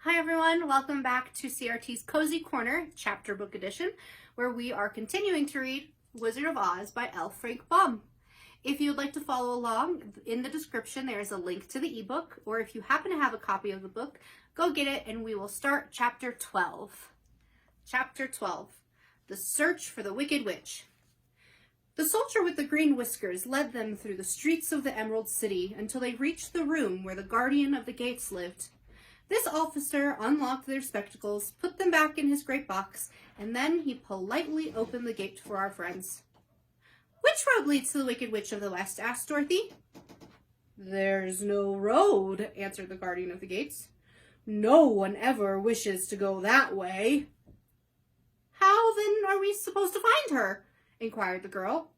Hi everyone, welcome back to CRT's Cozy Corner, Chapter Book Edition, where we are continuing to read Wizard of Oz by L. Frank Baum. If you'd like to follow along, in the description there is a link to the ebook, or if you happen to have a copy of the book, go get it and we will start Chapter 12. Chapter 12, The Search for the Wicked Witch. The soldier with the green whiskers led them through the streets of the Emerald City until they reached the room where the guardian of the gates lived. This officer unlocked their spectacles, put them back in his great box, and then he politely opened the gate for our friends. "Which road leads to the Wicked Witch of the West?" asked Dorothy. "There's no road," answered the guardian of the gates. "No one ever wishes to go that way." "How, then, are we supposed to find her?" inquired the girl.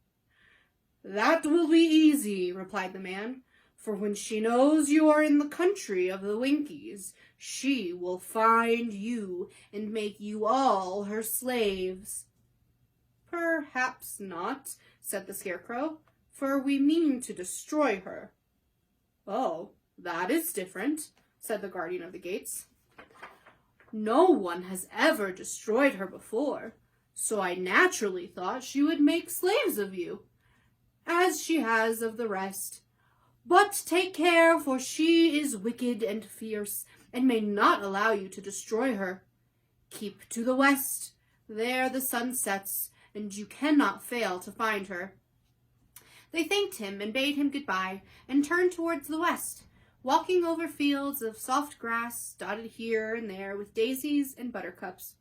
"That will be easy," replied the man. "For when she knows you are in the country of the Winkies, she will find you and make you all her slaves." "Perhaps not," said the Scarecrow, "for we mean to destroy her." "Oh, that is different," said the guardian of the gates. "No one has ever destroyed her before, so I naturally thought she would make slaves of you, as she has of the rest. But take care, for she is wicked and fierce, and may not allow you to destroy her. Keep to the west. There the sun sets, and you cannot fail to find her." They thanked him and bade him goodbye, and turned towards the west, walking over fields of soft grass, dotted here and there with daisies and buttercups.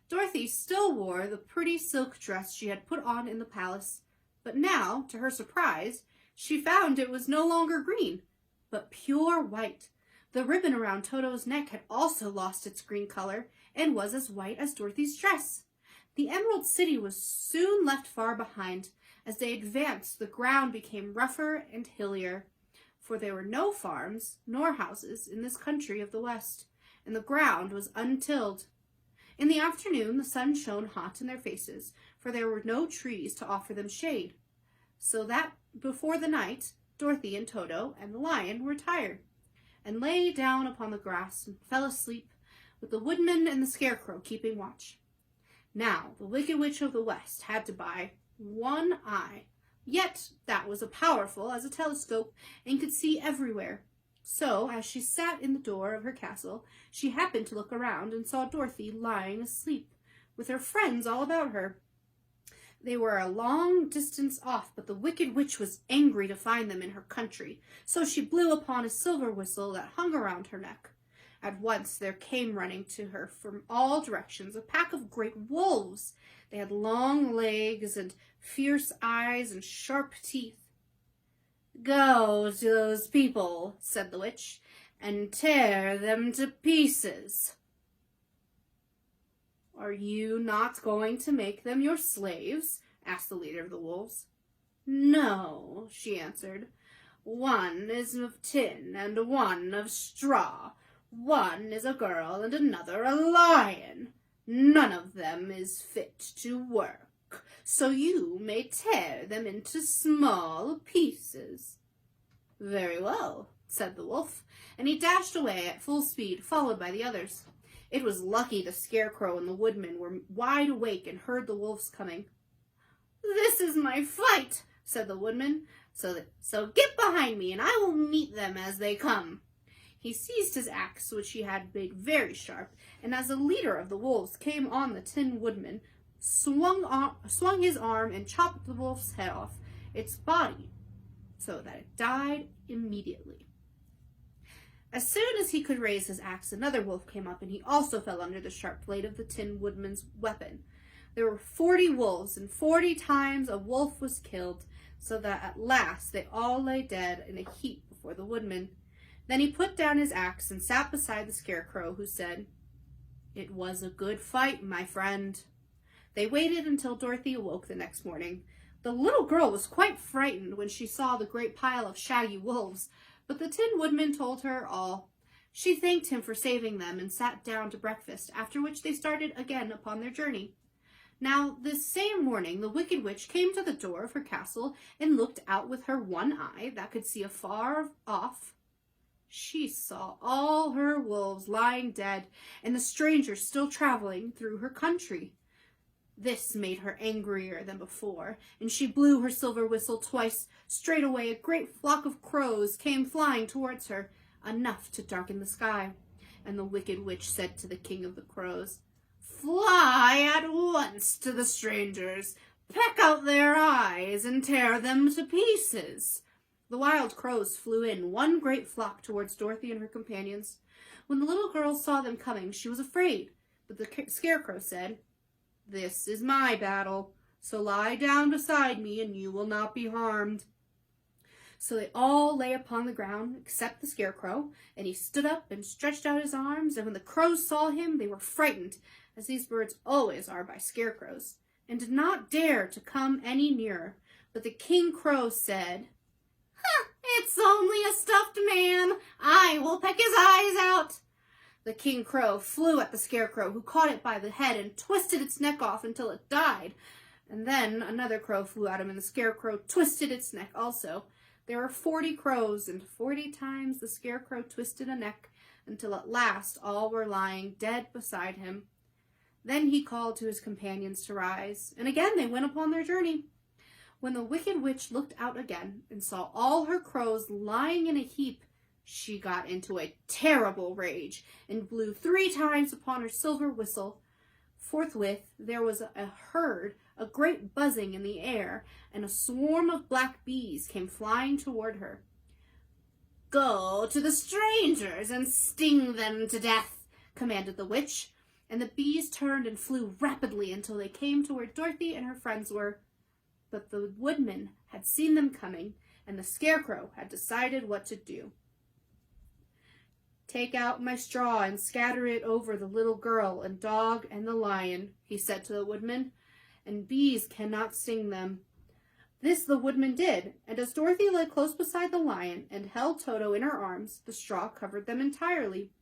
Dorothy still wore the pretty silk dress she had put on in the palace, but now, to her surprise, she found it was no longer green, but pure white. The ribbon around Toto's neck had also lost its green color and was as white as Dorothy's dress. The Emerald City was soon left far behind. As they advanced, the ground became rougher and hillier, for there were no farms nor houses in this country of the West, and the ground was untilled. In the afternoon, the sun shone hot in their faces, for there were no trees to offer them shade. So that before the night, Dorothy and Toto and the lion were tired, and lay down upon the grass and fell asleep, with the woodman and the Scarecrow keeping watch. Now the Wicked Witch of the West had to buy one eye, yet that was as powerful as a telescope and could see everywhere. So, as she sat in the door of her castle, she happened to look around and saw Dorothy lying asleep, with her friends all about her. They were a long distance off, but the Wicked Witch was angry to find them in her country, so she blew upon a silver whistle that hung around her neck. At once there came running to her from all directions a pack of great wolves. They had long legs and fierce eyes and sharp teeth. "Go to those people," said the witch, "and tear them to pieces." "Are you not going to make them your slaves?" asked the leader of the wolves. "No," she answered. "One is of tin and one of straw. One is a girl and another a lion. None of them is fit to work, so you may tear them into small pieces." "Very well," said the wolf, and he dashed away at full speed, followed by the others. It was lucky the Scarecrow and the woodman were wide awake and heard the wolves coming. "This is my fight," said the woodman, so get behind me, and I will meet them as they come." He seized his axe, which he had made very sharp, and as the leader of the wolves came on the Tin Woodman, swung his arm and chopped the wolf's head off its body, so that it died immediately. As soon as he could raise his axe, another wolf came up, and he also fell under the sharp blade of the Tin Woodman's weapon. There were 40 wolves, and 40 times a wolf was killed, so that at last they all lay dead in a heap before the woodman. Then he put down his axe and sat beside the Scarecrow, who said, "It was a good fight, my friend." They waited until Dorothy awoke the next morning. The little girl was quite frightened when she saw the great pile of shaggy wolves, but the Tin Woodman told her all. She thanked him for saving them and sat down to breakfast, after which they started again upon their journey. Now, this same morning, the Wicked Witch came to the door of her castle and looked out with her one eye that could see afar off. she saw all her wolves lying dead and the strangers still traveling through her country. This made her angrier than before, and she blew her silver whistle twice. Straightway a great flock of crows came flying towards her, enough to darken the sky. And the wicked witch said to the king of the crows, "Fly at once to the strangers, peck out their eyes, and tear them to pieces." The wild crows flew in one great flock towards Dorothy and her companions. When the little girl saw them coming, she was afraid, but the scarecrow said, "This is my battle, so lie down beside me and you will not be harmed." So they all lay upon the ground except the scarecrow, and he stood up and stretched out his arms, and when the crows saw him, they were frightened, as these birds always are by scarecrows, and did not dare to come any nearer. But the king crow said, "It's only a stuffed man. I will peck his eyes out." The king crow flew at the scarecrow, who caught it by the head and twisted its neck off until it died. And then another crow flew at him, and the scarecrow twisted its neck also. There were 40 crows, and 40 times the scarecrow twisted a neck, until at last all were lying dead beside him. Then he called to his companions to rise, and again they went upon their journey. When the wicked witch looked out again and saw all her crows lying in a heap, she got into a terrible rage and blew 3 times upon her silver whistle. Forthwith there was a herd, a great buzzing in the air, and a swarm of black bees came flying toward her. "Go to the strangers and sting them to death," commanded the witch, and the bees turned and flew rapidly until they came to where Dorothy and her friends were. But the woodman had seen them coming, and the scarecrow had decided what to do. "Take out my straw and scatter it over the little girl and dog and the lion," he said to the woodman, "and bees cannot sting them." This the woodman did, and as Dorothy lay close beside the lion and held Toto in her arms, the straw covered them entirely.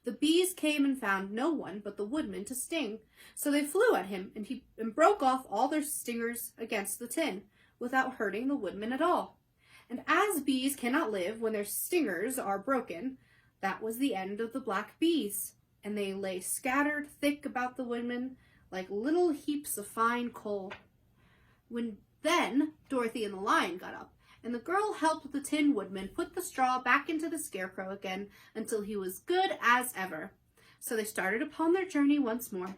The bees came and found no one but the woodman to sting, so they flew at him, and broke off all their stingers against the tin, without hurting the woodman at all. And as bees cannot live when their stingers are broken, that was the end of the black bees, and they lay scattered thick about the woodman like little heaps of fine coal. Then Dorothy and the lion got up, and the girl helped the Tin Woodman put the straw back into the scarecrow again until he was good as ever. So they started upon their journey once more.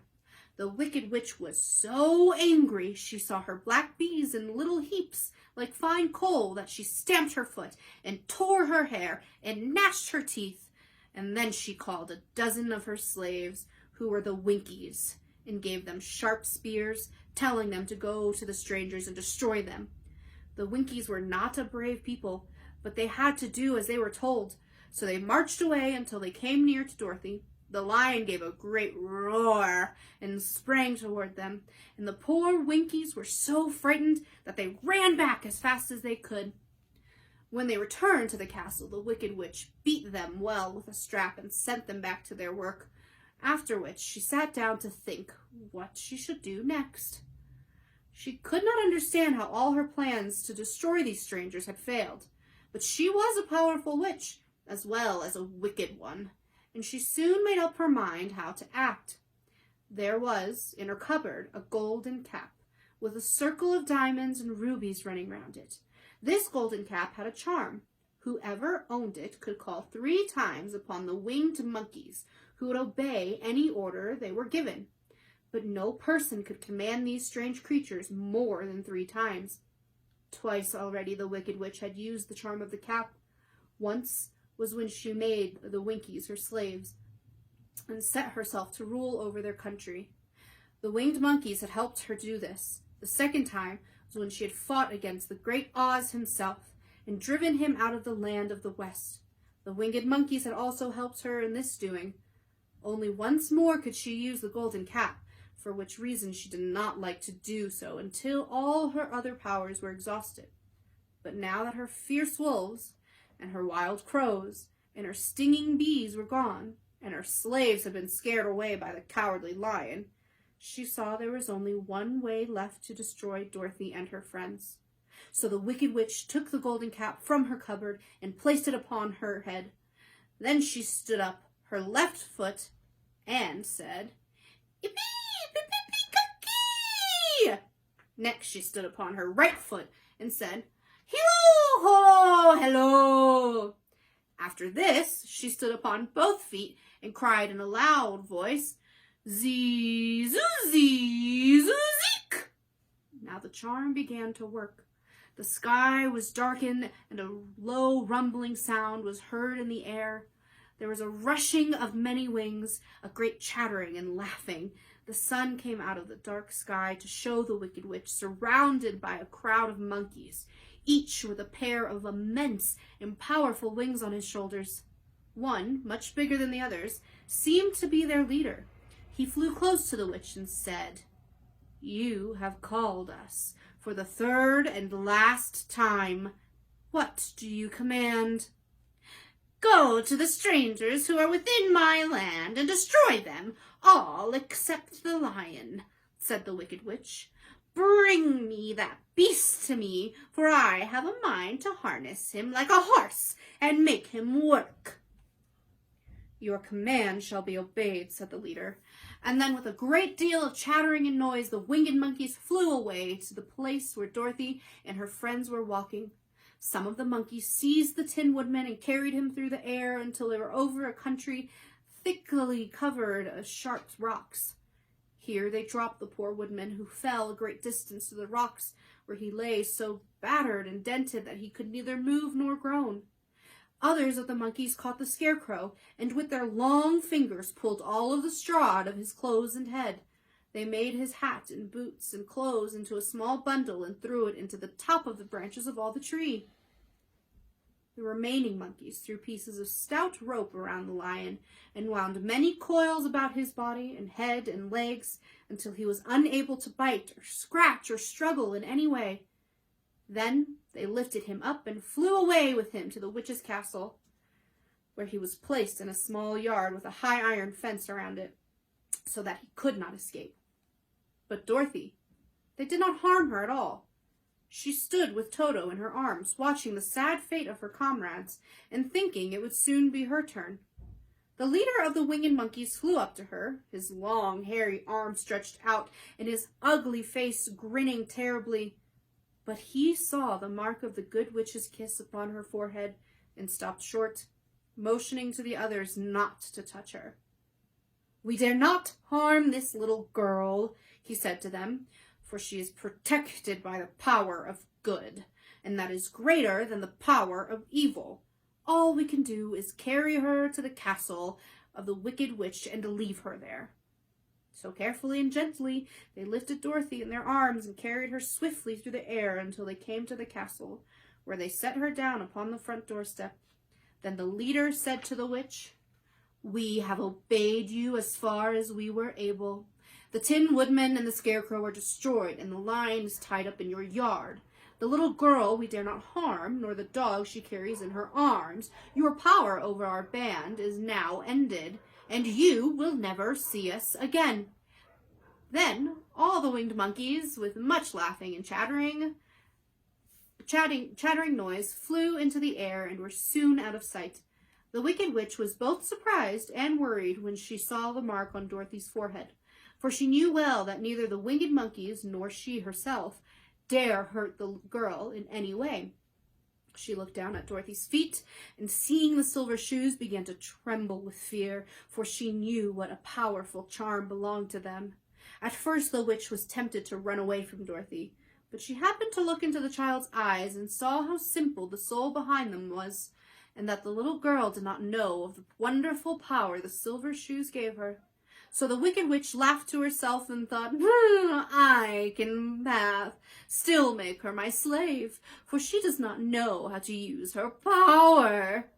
The wicked witch was so angry she saw her black bees in little heaps like fine coal that she stamped her foot and tore her hair and gnashed her teeth. And then she called a dozen of her slaves, who were the Winkies, and gave them sharp spears, telling them to go to the strangers and destroy them. The Winkies were not a brave people, but they had to do as they were told, so they marched away until they came near to Dorothy. The lion gave a great roar and sprang toward them, and the poor Winkies were so frightened that they ran back as fast as they could. When they returned to the castle, the wicked witch beat them well with a strap and sent them back to their work, after which she sat down to think what she should do next. She could not understand how all her plans to destroy these strangers had failed, but she was a powerful witch as well as a wicked one, and she soon made up her mind how to act. There was, in her cupboard, a golden cap, with a circle of diamonds and rubies running round it. This golden cap had a charm. Whoever owned it could call 3 times upon the winged monkeys, who would obey any order they were given. But no person could command these strange creatures more than 3 times. Twice already the wicked witch had used the charm of the cap. Once was when she made the Winkies her slaves and set herself to rule over their country. The winged monkeys had helped her do this. The second time was when she had fought against the great Oz himself and driven him out of the land of the West. The winged monkeys had also helped her in this doing. Only once more could she use the golden cap, for which reason she did not like to do so until all her other powers were exhausted. But now that her fierce wolves and her wild crows and her stinging bees were gone, and her slaves had been scared away by the cowardly lion, she saw there was only one way left to destroy Dorothy and her friends. So the wicked witch took the golden cap from her cupboard and placed it upon her head. Then she stood up her left foot and said, "Ippee-pee-pee-cookie!" Next she stood upon her right foot and said, "Hello, hello." After this, she stood upon both feet and cried in a loud voice, "Zee, zee, zoozeek." Now the charm began to work. The sky was darkened, and a low rumbling sound was heard in the air. There was a rushing of many wings, a great chattering and laughing. The sun came out of the dark sky to show the wicked witch surrounded by a crowd of monkeys, each with a pair of immense and powerful wings on his shoulders. One, much bigger than the others, seemed to be their leader. He flew close to the witch and said, "You have called us for the third and last time. What do you command?" "Go to the strangers who are within my land and destroy them, all except the lion," said the wicked witch. "Bring me that beast to me, for I have a mind to harness him like a horse and make him work." "Your command shall be obeyed," said the leader. And then with a great deal of chattering and noise, the winged monkeys flew away to the place where Dorothy and her friends were walking. Some of the monkeys seized the Tin Woodman and carried him through the air until they were over a country thickly covered with sharp rocks. Here they dropped the poor woodman, who fell a great distance to the rocks, where he lay so battered and dented that he could neither move nor groan. Others of the monkeys caught the Scarecrow, and with their long fingers pulled all of the straw out of his clothes and head. They made his hat and boots and clothes into a small bundle and threw it into the top of the branches of all the tree. The remaining monkeys threw pieces of stout rope around the lion and wound many coils about his body and head and legs until he was unable to bite or scratch or struggle in any way. Then they lifted him up and flew away with him to the witch's castle, where he was placed in a small yard with a high iron fence around it, so that he could not escape. But Dorothy, they did not harm her at all. She stood with Toto in her arms, watching the sad fate of her comrades, and thinking it would soon be her turn. The leader of the winged monkeys flew up to her, his long, hairy arms stretched out, and his ugly face grinning terribly. But he saw the mark of the good witch's kiss upon her forehead and stopped short, motioning to the others not to touch her. "We dare not harm this little girl," he said to them, "for she is protected by the power of good, and that is greater than the power of evil. All we can do is carry her to the castle of the wicked witch and leave her there." So carefully and gently they lifted Dorothy in their arms and carried her swiftly through the air until they came to the castle, where they set her down upon the front doorstep. Then the leader said to the witch, "We have obeyed you as far as we were able. The Tin Woodman and the Scarecrow are destroyed, and the lion is tied up in your yard. The little girl we dare not harm, nor the dog she carries in her arms. Your power over our band is now ended, and you will never see us again." Then all the winged monkeys, with much laughing and chattering noise, flew into the air and were soon out of sight. The wicked witch was both surprised and worried when she saw the mark on Dorothy's forehead, for she knew well that neither the winged monkeys nor she herself dare hurt the girl in any way. She looked down at Dorothy's feet, and seeing the silver shoes, began to tremble with fear, for she knew what a powerful charm belonged to them. At first the witch was tempted to run away from Dorothy, but she happened to look into the child's eyes and saw how simple the soul behind them was, and that the little girl did not know of the wonderful power the silver shoes gave her. So the wicked witch laughed to herself and thought, "I can still make her my slave, for she does not know how to use her power."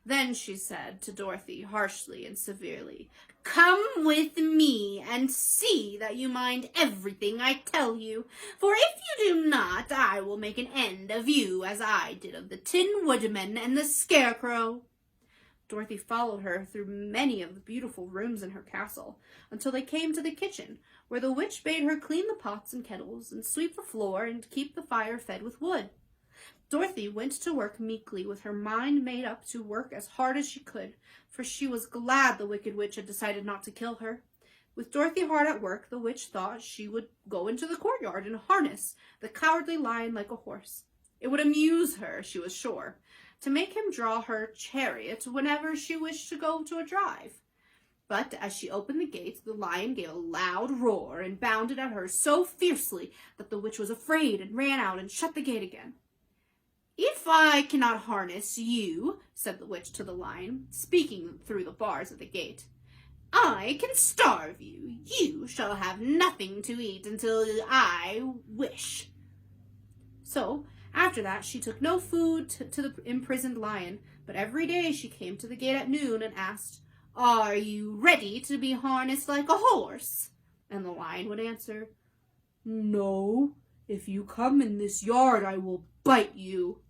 Then she said to Dorothy harshly and severely, "Come with me and see that you mind everything I tell you, for if you do not, I will make an end of you as I did of the Tin Woodman and the Scarecrow." Dorothy followed her through many of the beautiful rooms in her castle, until they came to the kitchen, where the witch bade her clean the pots and kettles, and sweep the floor, and keep the fire fed with wood. Dorothy went to work meekly, with her mind made up to work as hard as she could, for she was glad the wicked witch had decided not to kill her. With Dorothy hard at work, the witch thought she would go into the courtyard and harness the Cowardly Lion like a horse. It would amuse her, she was sure, to make him draw her chariot whenever she wished to go to a drive. But as she opened the gate, the lion gave a loud roar and bounded at her so fiercely that the witch was afraid and ran out and shut the gate again. "If I cannot harness you," said the witch to the lion, speaking through the bars of the gate, "I can starve you. You shall have nothing to eat until I wish." So, after that, she took no food to the imprisoned lion, but every day she came to the gate at noon and asked, "Are you ready to be harnessed like a horse?" And the lion would answer, "No. If you come in this yard, I will bite you."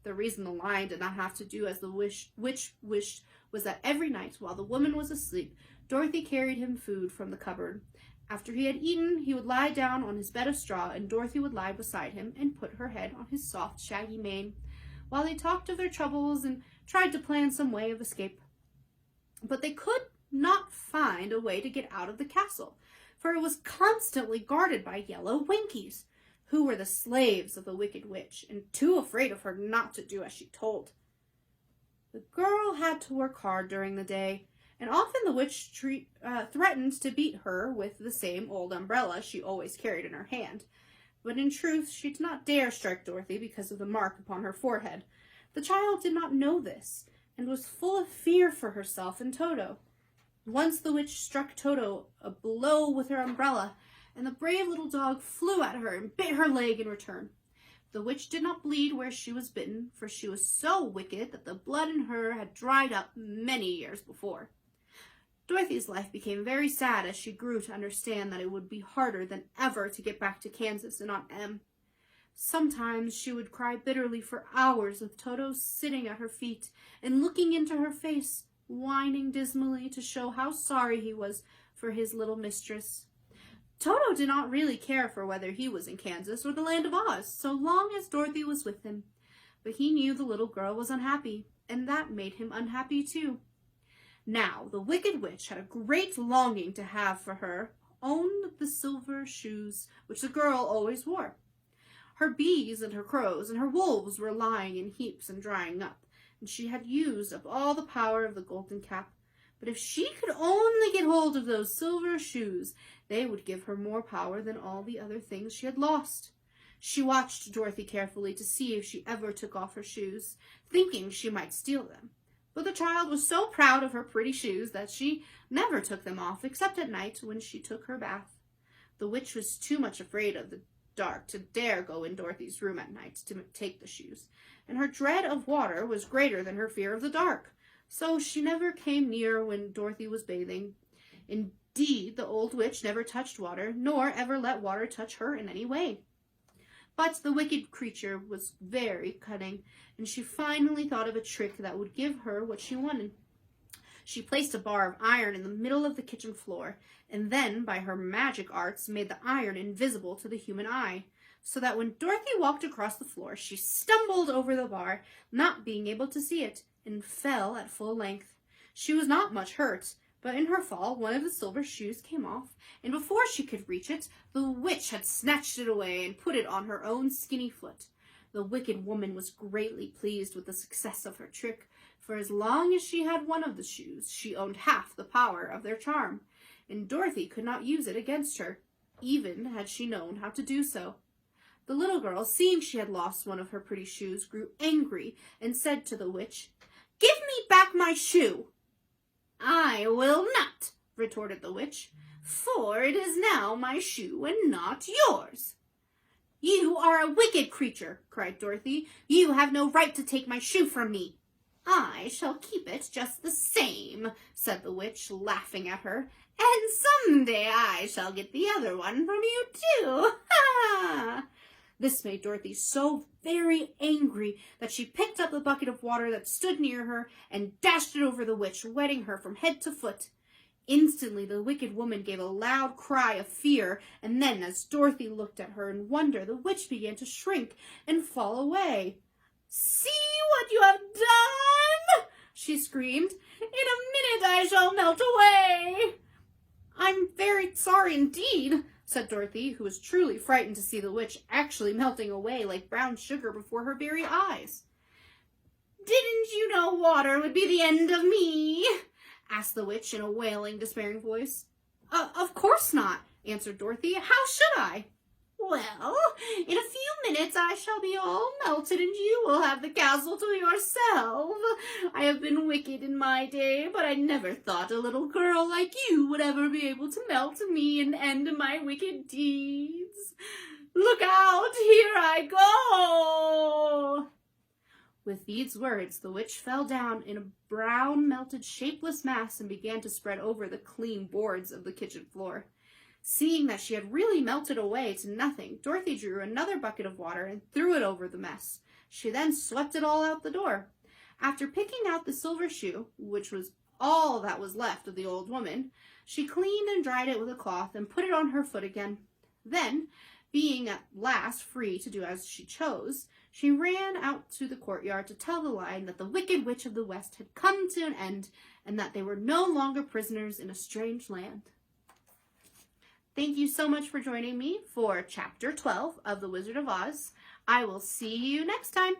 The reason the lion did not have to do as the witch wished was that every night, while the woman was asleep, Dorothy carried him food from the cupboard. After he had eaten, he would lie down on his bed of straw, and Dorothy would lie beside him and put her head on his soft, shaggy mane, while they talked of their troubles and tried to plan some way of escape. But they could not find a way to get out of the castle, for it was constantly guarded by yellow Winkies, who were the slaves of the wicked witch, and too afraid of her not to do as she told. The girl had to work hard during the day, and often the witch threatened to beat her with the same old umbrella she always carried in her hand. But in truth, she did not dare strike Dorothy because of the mark upon her forehead. The child did not know this, and was full of fear for herself and Toto. Once the witch struck Toto a blow with her umbrella, and the brave little dog flew at her and bit her leg in return. The witch did not bleed where she was bitten, for she was so wicked that the blood in her had dried up many years before. Dorothy's life became very sad as she grew to understand that it would be harder than ever to get back to Kansas and Aunt Em. Sometimes she would cry bitterly for hours with Toto sitting at her feet and looking into her face, whining dismally to show how sorry he was for his little mistress. Toto did not really care for whether he was in Kansas or the land of Oz, so long as Dorothy was with him. But he knew the little girl was unhappy, and that made him unhappy too. Now, the wicked witch had a great longing to have for her own the silver shoes which the girl always wore. Her bees and her crows and her wolves were lying in heaps and drying up, and she had used up all the power of the golden cap. But if she could only get hold of those silver shoes, they would give her more power than all the other things she had lost. She watched Dorothy carefully to see if she ever took off her shoes, thinking she might steal them. But the child was so proud of her pretty shoes that she never took them off except at night when she took her bath. The witch was too much afraid of the dark to dare go in Dorothy's room at night to take the shoes, and her dread of water was greater than her fear of the dark. So she never came near when Dorothy was bathing. Indeed, the old witch never touched water, nor ever let water touch her in any way. But the wicked creature was very cunning, and she finally thought of a trick that would give her what she wanted. She placed a bar of iron in the middle of the kitchen floor, and then, by her magic arts, made the iron invisible to the human eye, so that when Dorothy walked across the floor, she stumbled over the bar, not being able to see it, and fell at full length. She was not much hurt, but in her fall, one of the silver shoes came off, and before she could reach it, the witch had snatched it away and put it on her own skinny foot. The wicked woman was greatly pleased with the success of her trick, for as long as she had one of the shoes, she owned half the power of their charm, and Dorothy could not use it against her, even had she known how to do so. The little girl, seeing she had lost one of her pretty shoes, grew angry and said to the witch, "Give me back my shoe." "I will not," retorted the witch, "for it is now my shoe and not yours." "You are a wicked creature," cried Dorothy. "You have no right to take my shoe from me." "I shall keep it just the same," said the witch, laughing at her, "and someday I shall get the other one from you too. Ha!" This made Dorothy so very angry that she picked up the bucket of water that stood near her and dashed it over the witch, wetting her from head to foot. Instantly, the wicked woman gave a loud cry of fear, and then, as Dorothy looked at her in wonder, the witch began to shrink and fall away. "See what you have done!" she screamed. "In a minute I shall melt away." "I'm very sorry indeed," said Dorothy, who was truly frightened to see the witch actually melting away like brown sugar before her very eyes. "Didn't you know water would be the end of me?" asked the witch in a wailing, despairing voice. Of course not," answered Dorothy. "How should I?" "Well, in a few minutes I shall be all melted and you will have the castle to yourself. I have been wicked in my day, but I never thought a little girl like you would ever be able to melt me and end my wicked deeds. Look out, here I go!" With these words, the witch fell down in a brown, melted, shapeless mass and began to spread over the clean boards of the kitchen floor. Seeing that she had really melted away to nothing, Dorothy drew another bucket of water and threw it over the mess. She then swept it all out the door. After picking out the silver shoe, which was all that was left of the old woman, she cleaned and dried it with a cloth and put it on her foot again. Then, being at last free to do as she chose, she ran out to the courtyard to tell the lion that the Wicked Witch of the West had come to an end and that they were no longer prisoners in a strange land. Thank you so much for joining me for Chapter 12 of The Wizard of Oz. I will see you next time.